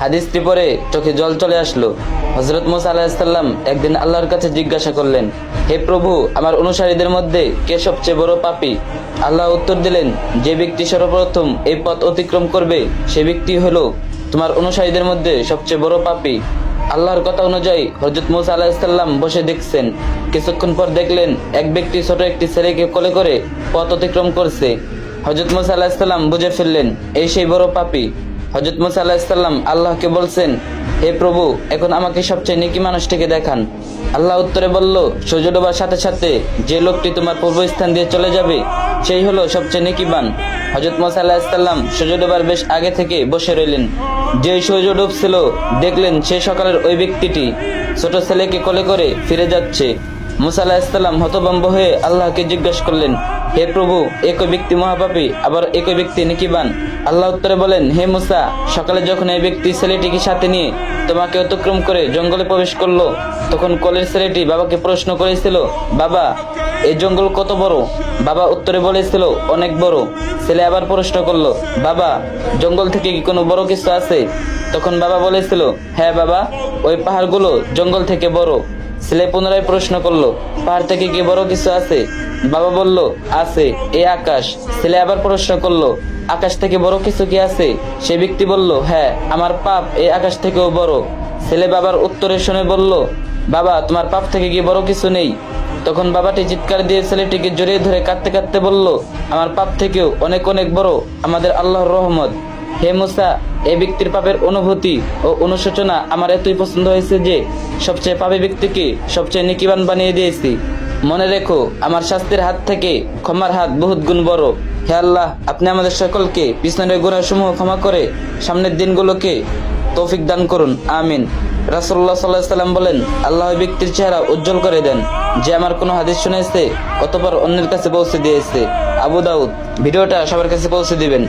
হাদিসটি পড়ে চোখে জল চলে আসলো। হযরত মুসা আলাইহিস সালাম একদিন আল্লাহর কাছে জিজ্ঞাসা করলেন, হে প্রভু, আমার অনুসারীদের মধ্যে কে সবচেয়ে বড় পাপী? আল্লাহ উত্তর দিলেন, যে ব্যক্তি সর্বপ্রথম এই পথ অতিক্রম করবে সে ব্যক্তি হলো তোমার অনুসারীদের মধ্যে সবচেয়ে বড় পাপী। আল্লাহর কথা অনুযায়ী হযরত মুসা আলাইহিস সালাম বসে দেখছেন। কিছুক্ষণ পর দেখলেন এক ব্যক্তি ছোট একটি ছেলেকে কোলে করে পথ অতিক্রম করছে। হযরত মুসা আলাইহিস সালাম বুঝে ফেললেন এই সেই বড় পাপী। হযরত মুসা আলাইহিস সালাম আল্লাহকে বলছেন, হে প্রভু, এখন আমাকে সবচেয়ে নেকি মানুষটিকে দেখান। আল্লাহ উত্তরে বলল, সূর্য ডোবার সাথে সাথে যে লোকটি তোমার পূর্বস্থান দিয়ে চলে যাবে সেই হলো সবচেয়ে নেকিবান। হযরত মুসা আলাইহিস সালাম সূর্য ডোবার বেশ আগে থেকে বসে রইলেন। যেই সূর্য ডুবছিল দেখলেন সে সকালের ওই ব্যক্তিটি ছোট ছেলেকে কোলে করে ফিরে যাচ্ছে। মুসা আলাইহিস সালাম হতভম্ব হয়ে আল্লাহকে জিজ্ঞাসা করলেন, হে প্রভু, একই ব্যক্তি মহাপাপী, আবার একই ব্যক্তি নেকিবান। আল্লাহ উত্তরে বলেন, হে মুসা, সকালে যখন এই ব্যক্তি ছেলেটিকে সাথে নিয়ে তোমাকে অতিক্রম করে জঙ্গলে প্রবেশ করলো তখন কোলের ছেলেটি বাবাকে প্রশ্ন করেছিল, বাবা, এই জঙ্গল কত বড়? বাবা উত্তরে বলেছিল, অনেক বড়। ছেলে আবার প্রশ্ন করলো, বাবা, জঙ্গল থেকে কি কোনো বড় কিছু আছে? তখন বাবা বলেছিল, হ্যাঁ বাবা, ওই পাহাড়গুলো জঙ্গল থেকে বড়। ছেলে পুনরায় প্রশ্ন করলো, পাহাড় থেকে কি বড় কিছু আছে? বাবা বলল, আছে, এই আকাশ। ছেলে আবার প্রশ্ন করলো, আকাশ থেকে বড় কিছু কি আছে? সে ব্যক্তি বলল, হ্যাঁ, আমার পাপ এই আকাশ থেকেও বড়। ছেলে বাবার উত্তরে শুনে বলল, বাবা, তোমার পাপ থেকে কি বড় কিছু নেই? তখন বাবাটি চিৎকার দিয়ে ছেলেটিকে জড়িয়ে ধরে কাঁদতে কাঁদতে বলল, আমার পাপ থেকেও অনেক অনেক বড় আমাদের আল্লাহর রহমত। হে মুসা, এই ব্যক্তির পাপের অনুভূতি ও অনুশোচনা আমার এতই পছন্দ হয়েছে যে সবচেয়ে পাপী ব্যক্তিকে সবচেয়ে নেকিবান বানিয়ে দিয়েছি। মনে রেখো, আমার শাস্তির হাত থেকে ক্ষমার হাত বহুত গুণ বড়। হে আল্লাহ, আপনি আমাদের সকলকে পিছনের গুনাহসমূহ ক্ষমা করে সামনের দিনগুলোকে তৌফিক দান করুন, আমিন। রাসূলুল্লাহ সাল্লাল্লাহু আলাইহি ওয়াসাল্লাম বলেন, আল্লাহ ওই ব্যক্তির চেহারা উজ্জ্বল করে দেন যে আমার কোনো হাদিস শুনেছে অতঃপর অন্যের কাছে পৌঁছে দিয়েছে। আবু দাউদ। ভিডিওটা সবার কাছে পৌঁছে দিবেন।